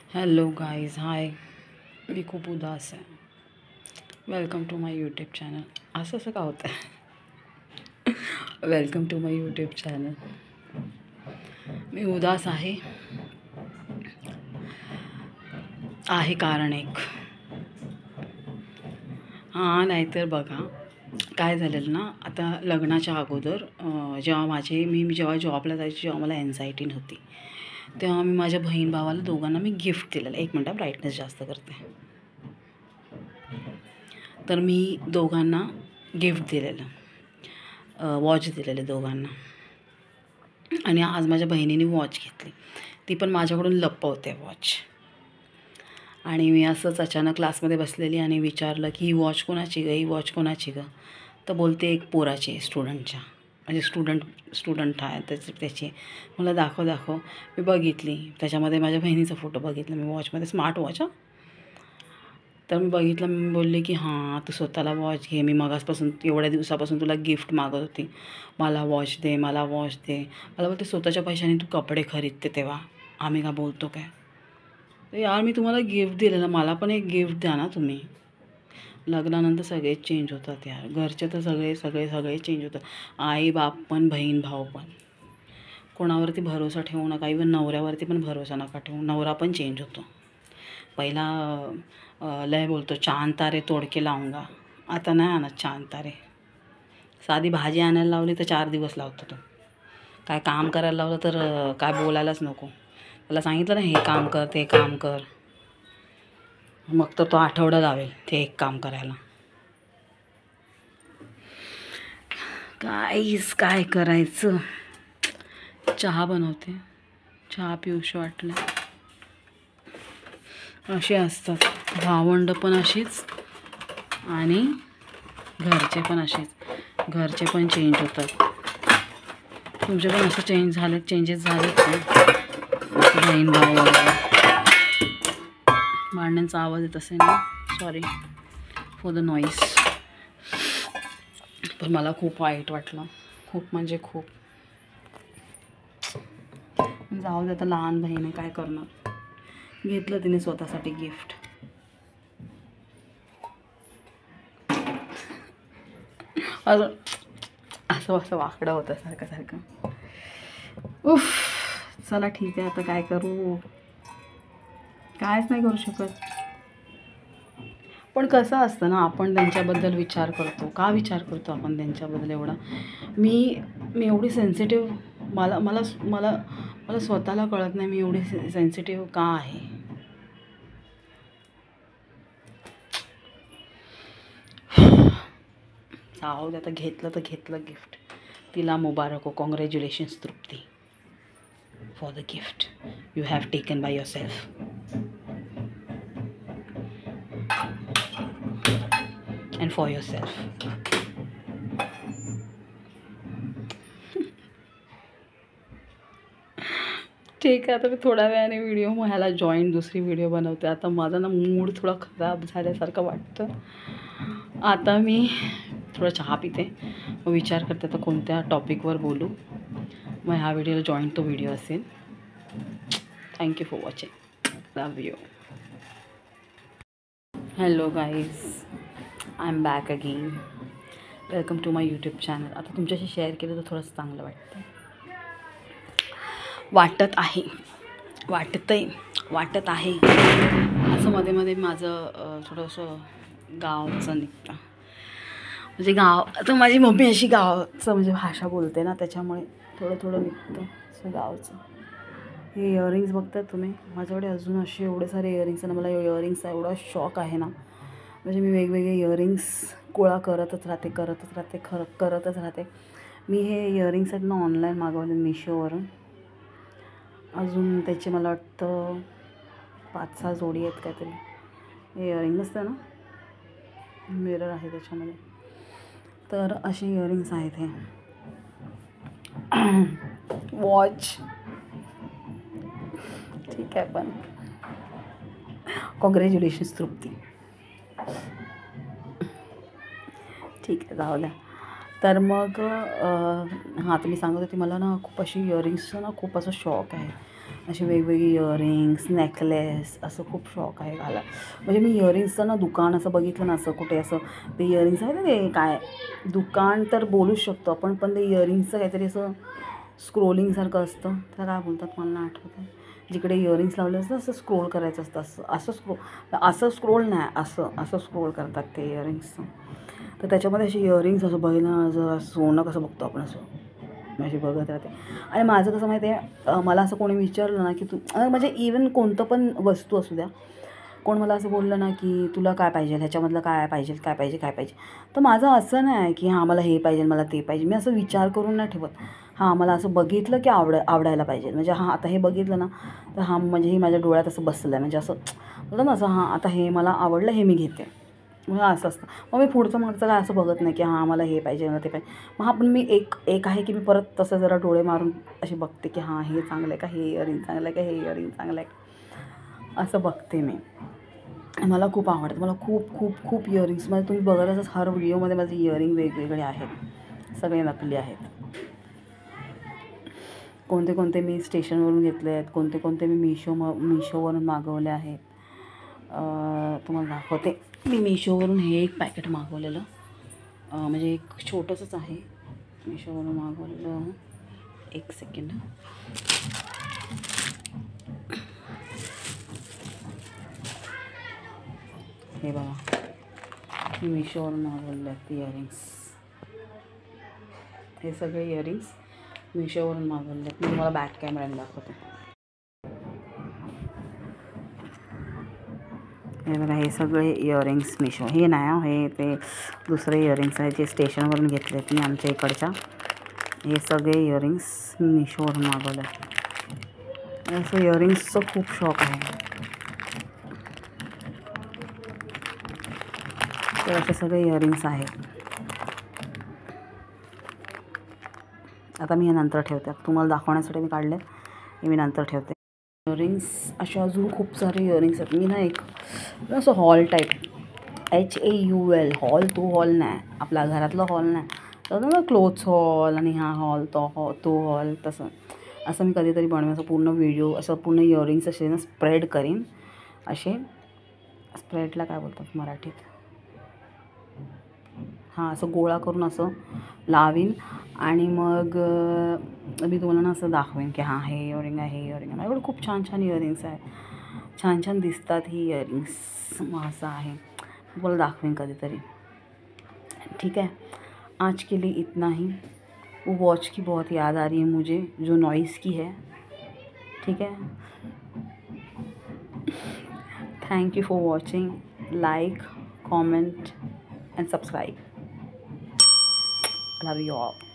Hello guys, हाय. मी खूप उदास आहे. Welcome to my YouTube channel. असं का होतं आहे? Welcome to my YouTube channel. मी उदास आहे कारण एक. नाहीतर बघा काय झालेलं ना, आता लग्नाच्या अगोदर जेव्हा मी जेव्हा जॉबला जायची, जेव्हा मला एन्झायटी नव्हती, तेव्हा मी माझ्या बहीण भावाला दोघांना मी गिफ्ट दिलेलं. एक मिनटं, ब्राईटनेस जास्त करते. तर मी दोघांना गिफ्ट दिलेलं, वॉच दिलेले दोघांना. आणि आज माझ्या बहिणीने वॉच घेतली. ती पण माझ्याकडून लपवते वॉच. आणि मी असंच अचानक क्लासमध्ये बसलेली आणि विचारलं की ही वॉच कोणाची गं, ही वॉच कोणाची गं? तर बोलते एक पोराची आहे, स्टुडंटच्या. म्हणजे स्टुडंट आहे त्याची. मला दाखव. मी बघितली, त्याच्यामध्ये माझ्या बहिणीचा फोटो बघितला मी वॉचमध्ये. Smart watch. तर मी बघितलं, मी बोलले की हां, तू स्वतःला वॉच घे. मी मगासपासून एवढ्या दिवसापासून तुला गिफ्ट मागत होती, मला वॉच दे. मला बोलते स्वतःच्या पैशाने तू कपडे खरीदते तेव्हा आम्ही का बोलतो काय? तर यार, मी तुम्हाला गिफ्ट दिलेलं, मला पण एक गिफ्ट द्या ना तुम्ही. लग्नानंतर सगळेच चेंज होतात यार. घरचे तर सगळे चेंज होतात. आई बाप पण, बहीण भाऊ पण. कोणावरती भरोसा ठेवू नका. इवन नवऱ्यावरती पण भरोसा नका ठेवू. नवरा पण चेंज होतो. पहिला लय बोलतो चांद तारे तोड के लावूंगा. आता नाही आणत चांद तारे. साधी भाजी आणायला लावली तर 4 दिवस लावतो तो. काय काम करायला लावलं तर काय बोलायलाच नको. त्याला सांगितलं ना, हे काम कर, ते काम कर, मग तर तो आठवडा लावेल ते एक काम करायला. काय करायचं? चहा बनवते. चहा पिऊशी वाटलं. असे असतात भावंड पण अशीच, आणि घरचे पण असेच. घरचे पण चेंज होतात. तुमचे पण असं चेंजेस झालेत का? बहीण भाऊ वगैरे. भांड्यांचा आवाज येत असेल ना, सॉरी फॉर द नॉईस. पण मला खूप वाईट वाटलं, खूप म्हणजे खूप. जाऊ दे, आता लहान बहीण आहे, काय करणार. घेतलं तिने स्वतःसाठी गिफ्ट. असं वाकडं होतं सारखं. उफ. चला ठीक आहे, आता काय करू, कायच नाही करू शकत. पण कसं असतं ना, आपण त्यांच्याबद्दल विचार करतो. का विचार करतो आपण त्यांच्याबद्दल एवढा? मी एवढी सेन्सिटिव्ह, मला मला मला मला स्वतःला कळत नाही मी एवढी सेन्सिटिव्ह का आहे. जाऊ दे, आता घेतलं तर घेतलं गिफ्ट. तिला मुबारक हो. Congratulations Trupti, for the gift you have taken by yourself. and for yourself. ठीक आहे, आता मी थोड्या वेळाने ह्याला दुसरी व्हिडिओ बनवते. आता माझा ना मूड थोडा खराब झाल्यासारखं वाटतं. आता मी थोडा चहा पिते, मग विचार करते आता कोणत्या टॉपिकवर बोलू. मग ह्या व्हिडिओला तो व्हिडिओ असेल. Thank you for watching. Love you. Hello guys, I am back again. Welcome to my YouTube channel. आता तुमच्याशी शेअर केलं तर थोडंसं चांगलं वाटत आहे. असं मध्ये माझं थोडंसं गावचं निघतं. म्हणजे आता माझी मम्मी अशी गावचं म्हणजे भाषा बोलते ना, त्याच्यामुळे थोडं निघतं असं गावचं. हे इयरिंग्स बघतात तुम्ही, माझ्याकडे अजून असे एवढे सारे इयरिंग्स आहे ना. मला इयरिंग्सचा एवढा शॉक आहे ना. म्हणजे मी वेगवेगळे इयरिंग्स गोळा करतच राहते. मी हे इयरिंग्स आहेत ना, ऑनलाईन मागवले मिशोवरून. अजून त्याचे मला वाटतं 5-6 जोडी आहेत काहीतरी. हे इयरिंग नसतं ना, मिरर आहे त्याच्यामध्ये. तर असे इयरिंग्स आहेत हे. वॉच ठीक आहे, पण कॉंग्रॅच्युलेशन्स तृप्ती. ठीक आहे, जाऊ द्या. तर मग तर मी सांगत होती, मला ना खूप अशी इयरिंग्सचं ना खूप असं शॉक आहे. असे वेगवेगळे इयरिंग्स, नेकलेस असं खूप शौक आहे घाला. म्हणजे मी इयरिंग्सचं ना दुकान असं बघितलं ना, असं कुठे असं ते इयरिंग्स आहे ना, ते काय दुकान तर बोलूच शकतो आपण, पण ते इयरिंग्सचं काहीतरी असं स्क्रोलिंगसारखं असतं, त्याला काय बोलतात मला नाही आठवत आहे. जिकडे इयरिंग्स लावले असतं असं स्क्रोल करायचं असतं, असं स्क्रोल नाही, असं स्क्रोल करतात ते इयरिंग्सचं. तर त्याच्यामध्ये असे इयरिंग्स असं बघितलं, जर सोनं कसं बघतो आपण असं माझी बघत राहते. आणि माझं कसं माहिती आहे, मला असं कोणी विचारलं ना की तू म्हणजे इवन कोणतं पण वस्तू असू द्या, कोण मला असं बोललं ना की तुला काय पाहिजे, ह्याच्यामधलं काय पाहिजे, काय पाहिजे, काय पाहिजे, तर माझं असं नाही आहे की हां मला हे पाहिजे, मला ते पाहिजे. मी असं विचार करून नाही ठेवत. हां मला असं बघितलं की आवडायला पाहिजे, म्हणजे हां आता हे बघितलं ना तर हां म्हणजे हे माझ्या डोळ्यात असं बसलं आहे, म्हणजे असं बोलतं ना असं, हां आता हे मला आवडलं, हे मी घेते. मग असं असतं. मग मी पुढचं मागचं काय असं बघत नाही की हां मला हे पाहिजे, मला ते पाहिजे. मग हां पण मी एक आहे की मी परत तसं जरा डोळे मारून अशी बघते की हां हे चांगलं आहे का, हे इयरिंग चांगलं आहे का, हे इयरिंग चांगलं आहे का, असं बघते मी. मला खूप आवडतं, मला खूप खूप खूप इयरिंग्स, म्हणजे तुम्ही बघत असाल हर व्हिडिओमध्ये माझे इयरिंग वेगवेगळे आहेत, सगळे नकली आहेत. कोणते कोणते मी स्टेशनवरून घेतले आहेत, कोणते कोणते मी मिशोवरून मागवले आहेत. तुम्हाला दाखवते. मी मिशोवरून हे एक पॅकेट मागवलेलं, म्हणजे एक छोटंसंच आहे, मिशोवरून मागवलेलं. एक सेकंड. हे बघा, मी मिशोवरून मागवलेले आहेत इयरिंग्स. हे सगळे इयरिंग्स मिशोवरून मागवले आहेत. मी तुम्हाला बॅक कॅमेऱ्याने दाखवते. हे बघा, हे सगळे इयरिंग्स मिशो, हे नाही हे ते दुसरे इयरिंग्स आहेत जे स्टेशनवरून घेतले आहेत मी आमच्या इकडच्या. हे सगळे इयरिंग्स मिशोवरून मागवले आहेत. असं इयरिंग्सचं खूप शौक आहे. तर असे सगळे इयरिंग्स आहेत. आता मी हे नंतर ठेवते, तुम्हाला दाखवण्यासाठी मी काढले, हे मी नंतर ठेवते. इयरिंग्स अशा अजून खूप सारे इयरिंग्स आहेत. मी ना एक असं हॉल टाईप, HAUL हॉल, तो हॉल नाही आपला घरातला हॉल नाही, तर ना क्लोथ्स हॉल आणि हा हॉल, तो हॉल, तसं असं मी कधीतरी बनवेन. असं पूर्ण व्हिडिओ, असं पूर्ण इयरिंग्स असे ना स्प्रेड करीन. असे स्प्रेडला काय बोलतात मराठीत, हां असं गोळा करून असं लावीन आणि मग मी तुम्हाला ना असं दाखवेन की हां हे इयरिंग आहे, हे इयरिंग आहे. माझ्याकडे खूप छान छान इयरिंग्स आहेत, छान छान दिसतात ही इयरिंग्स. मग असं आहे, तुम्हाला दाखवेन कधीतरी. ठीक है, आज के लिए इतना ही. वो वॉच की बहुत याद आ रही है मुझे, जो नॉइस की है. ठीक है, thank you for watching. Like, comment end subscribe. Love you all.